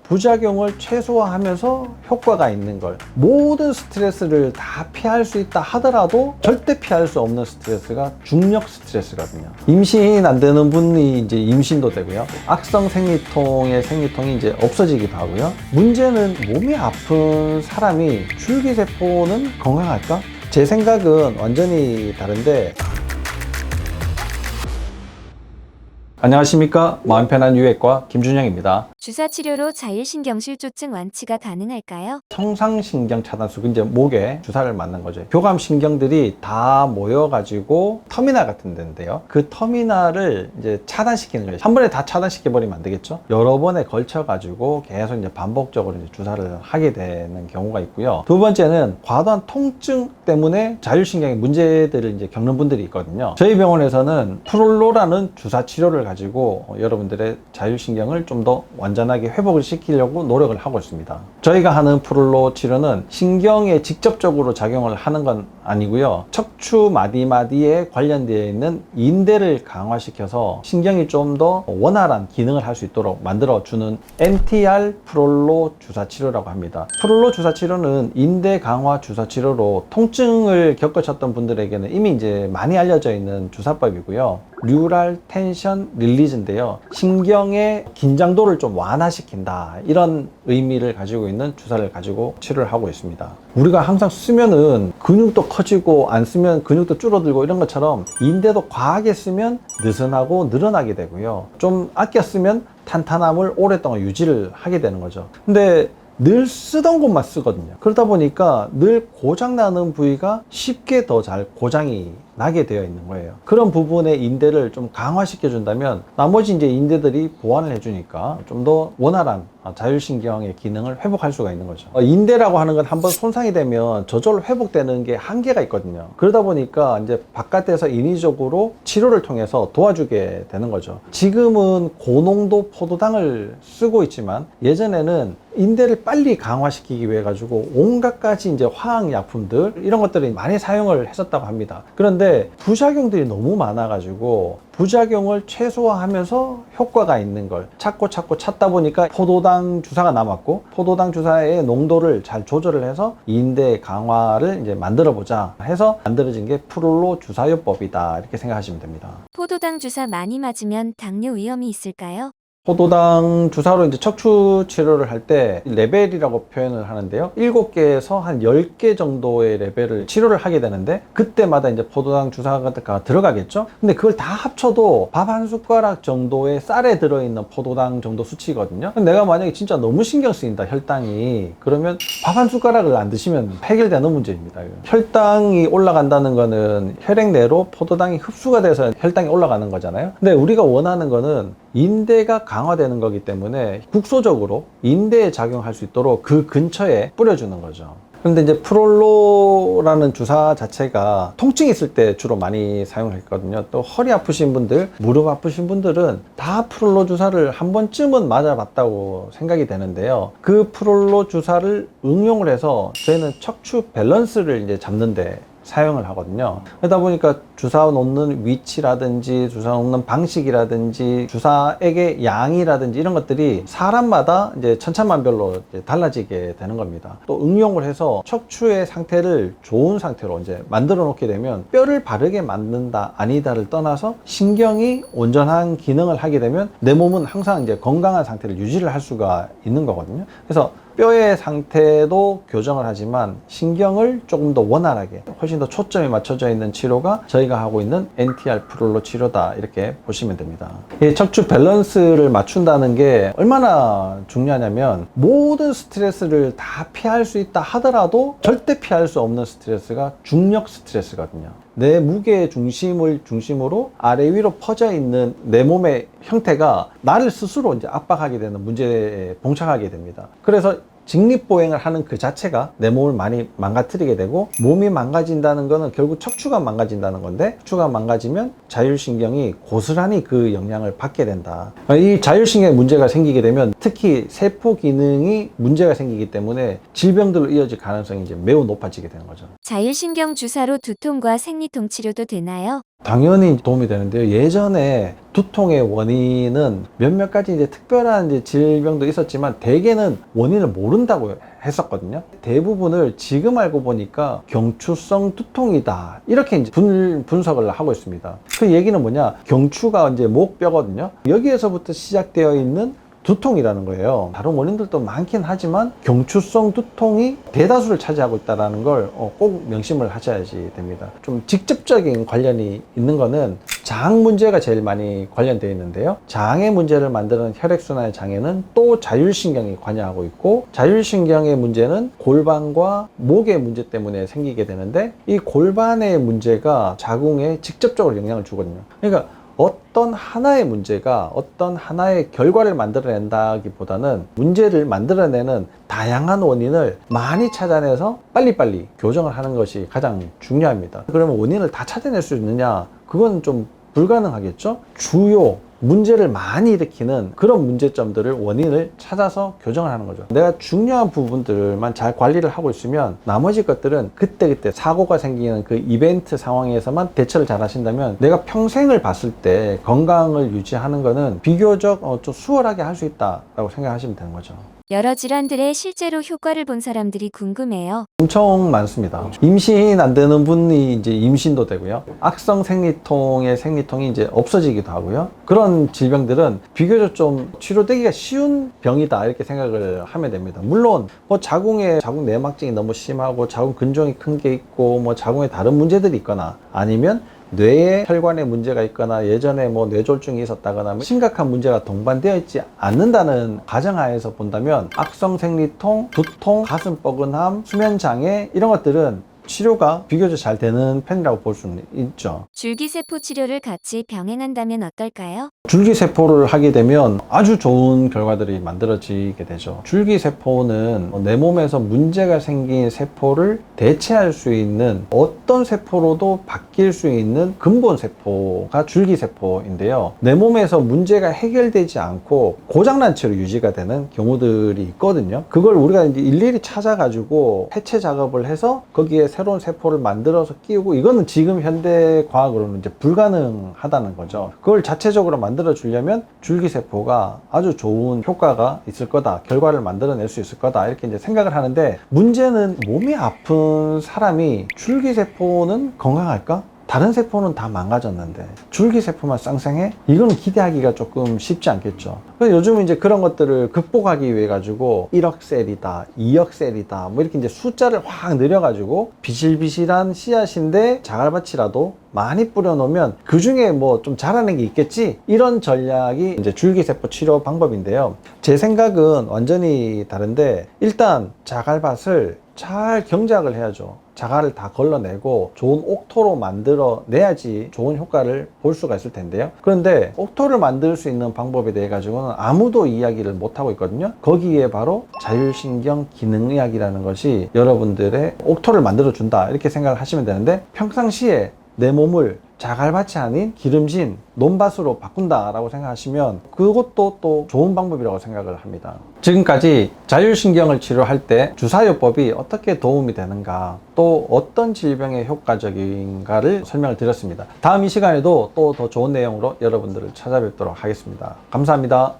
부작용을 최소화하면서 효과가 있는 걸, 모든 스트레스를 다 피할 수 있다 하더라도 절대 피할 수 없는 스트레스가 중력 스트레스거든요. 임신 안 되는 분이 이제 임신도 되고요. 악성 생리통의 생리통이 이제 없어지기도 하고요. 문제는 몸이 아픈 사람이 줄기세포는 건강할까? 제 생각은 완전히 다른데, 안녕하십니까, 마음 편한 유해과 김준영입니다. 주사치료로 자율신경실조증 완치가 가능할까요? 청상신경 차단술, 이제 목에 주사를 맞는 거죠. 교감신경들이 다 모여가지고 터미널 같은 데인데요. 그 터미널을 이제 차단시키는 거예요. 한 번에 다 차단시켜버리면 안 되겠죠. 여러 번에 걸쳐가지고 계속 이제 반복적으로 이제 주사를 하게 되는 경우가 있고요. 두 번째는 과도한 통증 때문에 자율신경의 문제들을 이제 겪는 분들이 있거든요. 저희 병원에서는 프롤로라는 주사 치료를 가지고 여러분들의 자율신경을 좀 더 완전하게 회복을 시키려고 노력을 하고 있습니다. 저희가 하는 프롤로 치료는 신경에 직접적으로 작용을 하는 건 아니고요. 척추 마디마디에 관련되어 있는 인대를 강화시켜서 신경이 좀 더 원활한 기능을 할 수 있도록 만들어주는 NTR 프롤로 주사 치료라고 합니다. 프롤로 주사 치료는 인대 강화 주사 치료로 통증을 겪으셨던 분들에게는 이미 이제 많이 알려져 있는 주사법이고요. 뉴럴 텐션 릴리즈인데요. 신경의 긴장도를 좀 완화시킨다, 이런 의미를 가지고 있는 주사를 가지고 치료를 하고 있습니다. 우리가 항상 쓰면은 근육도 커지고 안 쓰면 근육도 줄어들고 이런 것처럼 인대도 과하게 쓰면 느슨하고 늘어나게 되고요. 좀 아껴 쓰면 탄탄함을 오랫동안 유지를 하게 되는 거죠. 근데 늘 쓰던 곳만 쓰거든요. 그러다 보니까 늘 고장나는 부위가 쉽게 더 잘 고장이 나게 되어 있는 거예요. 그런 부분의 인대를 좀 강화시켜 준다면 나머지 이제 인대들이 보완을 해주니까 좀 더 원활한 자율신경의 기능을 회복할 수가 있는 거죠. 인대라고 하는 건 한번 손상이 되면 저절로 회복되는 게 한계가 있거든요. 그러다 보니까 이제 바깥에서 인위적으로 치료를 통해서 도와주게 되는 거죠. 지금은 고농도 포도당을 쓰고 있지만 예전에는 인대를 빨리 강화시키기 위해 가지고 온갖 가지 이제 화학약품들, 이런 것들이 많이 사용을 했었다고 합니다. 그런데 부작용들이 너무 많아가지고 부작용을 최소화하면서 효과가 있는 걸 찾고 찾다 보니까 포도당 주사가 남았고, 포도당 주사의 농도를 잘 조절을 해서 인대 강화를 이제 만들어 보자 해서 만들어진 게 프롤로 주사요법이다, 이렇게 생각하시면 됩니다. 포도당 주사 많이 맞으면 당뇨 위험이 있을까요? 포도당 주사로 이제 척추 치료를 할 때 레벨이라고 표현을 하는데요. 7개에서 한 10개 정도의 레벨을 치료를 하게 되는데, 그때마다 이제 포도당 주사가 들어가겠죠. 근데 그걸 다 합쳐도 밥 한 숟가락 정도의 쌀에 들어있는 포도당 정도 수치거든요. 내가 만약에 진짜 너무 신경 쓰인다, 혈당이, 그러면 밥 한 숟가락을 안 드시면 해결되는 문제입니다. 혈당이 올라간다는 거는 혈액 내로 포도당이 흡수가 돼서 혈당이 올라가는 거잖아요. 근데 우리가 원하는 거는 인대가 강화되는 거기 때문에 국소적으로 인대에 작용할 수 있도록 그 근처에 뿌려주는 거죠. 그런데 이제 프롤로라는 주사 자체가 통증이 있을 때 주로 많이 사용을 했거든요. 또 허리 아프신 분들, 무릎 아프신 분들은 다 프롤로 주사를 한 번쯤은 맞아봤다고 생각이 되는데요. 그 프롤로 주사를 응용을 해서 저희는 척추 밸런스를 이제 잡는데 사용을 하거든요. 그러다 보니까 주사 놓는 위치라든지 주사 놓는 방식이라든지 주사액의 양이라든지 이런 것들이 사람마다 이제 천차만별로 이제 달라지게 되는 겁니다. 또 응용을 해서 척추의 상태를 좋은 상태로 이제 만들어 놓게 되면 뼈를 바르게 만든다 아니다를 떠나서 신경이 온전한 기능을 하게 되면 내 몸은 항상 이제 건강한 상태를 유지를 할 수가 있는 거거든요. 그래서 뼈의 상태도 교정을 하지만 신경을 조금 더 원활하게, 훨씬 더 초점이 맞춰져 있는 치료가 저희가 하고 있는 NTR 프롤로 치료다, 이렇게 보시면 됩니다. 이 척추 밸런스를 맞춘다는 게 얼마나 중요하냐면, 모든 스트레스를 다 피할 수 있다 하더라도 절대 피할 수 없는 스트레스가 중력 스트레스거든요. 내 무게의 중심을 중심으로 아래 위로 퍼져 있는 내 몸의 형태가 나를 스스로 이제 압박하게 되는 문제에 봉착하게 됩니다. 그래서 직립보행을 하는 그 자체가 내 몸을 많이 망가뜨리게 되고, 몸이 망가진다는 거는 결국 척추가 망가진다는 건데, 척추가 망가지면 자율신경이 고스란히 그 영향을 받게 된다. 이 자율신경에 문제가 생기게 되면 특히 세포 기능이 문제가 생기기 때문에 질병들로 이어질 가능성이 이제 매우 높아지게 되는 거죠. 자율신경 주사로 두통과 생리통 치료도 되나요? 당연히 도움이 되는데요. 예전에 두통의 원인은 몇몇 가지 이제 특별한 이제 질병도 있었지만 대개는 원인을 모른다고 했었거든요. 대부분을 지금 알고 보니까 경추성 두통이다. 이렇게 이제 분석을 하고 있습니다. 그 얘기는 뭐냐? 경추가 이제 목뼈거든요. 여기에서부터 시작되어 있는 두통이라는 거예요. 다른 원인들도 많긴 하지만 경추성 두통이 대다수를 차지하고 있다는 걸 꼭 명심을 하셔야지 됩니다. 좀 직접적인 관련이 있는 거는 장 문제가 제일 많이 관련되어 있는데요. 장의 문제를 만드는 혈액순환의 장애는 또 자율신경이 관여하고 있고, 자율신경의 문제는 골반과 목의 문제 때문에 생기게 되는데, 이 골반의 문제가 자궁에 직접적으로 영향을 주거든요. 그러니까 어떤 하나의 문제가 어떤 하나의 결과를 만들어낸다기보다는 문제를 만들어내는 다양한 원인을 많이 찾아내서 빨리빨리 교정을 하는 것이 가장 중요합니다. 그러면 원인을 다 찾아낼 수 있느냐? 그건 좀 불가능하겠죠? 주요 문제를 많이 일으키는 그런 문제점들을 원인을 찾아서 교정을 하는 거죠. 내가 중요한 부분들만 잘 관리를 하고 있으면 나머지 것들은 그때그때 사고가 생기는 그 이벤트 상황에서만 대처를 잘 하신다면 내가 평생을 봤을 때 건강을 유지하는 거는 비교적 좀 수월하게 할 수 있다라고 생각하시면 되는 거죠. 여러 질환들의 실제로 효과를 본 사람들이 궁금해요. 엄청 많습니다. 임신 안 되는 분이 이제 임신도 되고요. 악성 생리통의 생리통이 이제 없어지기도 하고요. 그런 질병들은 비교적 좀 치료되기가 쉬운 병이다 이렇게 생각을 하면 됩니다. 물론 뭐 자궁 내막증이 너무 심하고 자궁 근종이 큰 게 있고 뭐 자궁에 다른 문제들이 있거나 아니면 뇌에 혈관에 문제가 있거나 예전에 뭐 뇌졸중이 있었다거나 심각한 문제가 동반되어 있지 않는다는 가정하에서 본다면 악성 생리통, 두통, 가슴 뻐근함, 수면장애 이런 것들은 치료가 비교적 잘 되는 편이라고 볼 수는 있죠. 줄기세포 치료를 같이 병행한다면 어떨까요? 줄기세포를 하게 되면 아주 좋은 결과들이 만들어지게 되죠. 줄기세포는 내 몸에서 문제가 생긴 세포를 대체할 수 있는 어떤 세포로도 바뀔 수 있는 근본세포가 줄기세포인데요. 내 몸에서 문제가 해결되지 않고 고장난 채로 유지가 되는 경우들이 있거든요. 그걸 우리가 이제 일일이 찾아가지고 해체 작업을 해서 거기에 새로운 세포를 만들어서 끼우고 이거는 지금 현대 과학으로는 이제 불가능하다는 거죠. 그걸 자체적으로 만들어 주려면 줄기세포가 아주 좋은 효과가 있을 거다, 결과를 만들어낼 수 있을 거다 이렇게 이제 생각을 하는데, 문제는 몸이 아픈 사람이 줄기세포는 건강할까? 다른 세포는 다 망가졌는데 줄기세포만 쌍쌍해? 이건 기대하기가 조금 쉽지 않겠죠. 그래서 요즘 이제 그런 것들을 극복하기 위해 가지고 1억 셀이다, 2억 셀이다, 뭐 이렇게 이제 숫자를 확 늘려가지고 비실비실한 씨앗인데 자갈밭이라도 많이 뿌려놓으면 그 중에 뭐 좀 자라는 게 있겠지? 이런 전략이 이제 줄기세포 치료 방법인데요. 제 생각은 완전히 다른데, 일단 자갈밭을 잘 경작을 해야죠. 자갈을 다 걸러내고 좋은 옥토로 만들어 내야지 좋은 효과를 볼 수가 있을 텐데요. 그런데 옥토를 만들 수 있는 방법에 대해 가지고는 아무도 이야기를 못하고 있거든요. 거기에 바로 자율신경 기능의학이라는 것이 여러분들의 옥토를 만들어 준다 이렇게 생각을 하시면 되는데, 평상시에 내 몸을 자갈밭이 아닌 기름진 논밭으로 바꾼다라고 생각하시면 그것도 또 좋은 방법이라고 생각을 합니다. 지금까지 자율신경을 치료할 때 주사요법이 어떻게 도움이 되는가, 또 어떤 질병에 효과적인가를 설명을 드렸습니다. 다음 이 시간에도 또 더 좋은 내용으로 여러분들을 찾아뵙도록 하겠습니다. 감사합니다.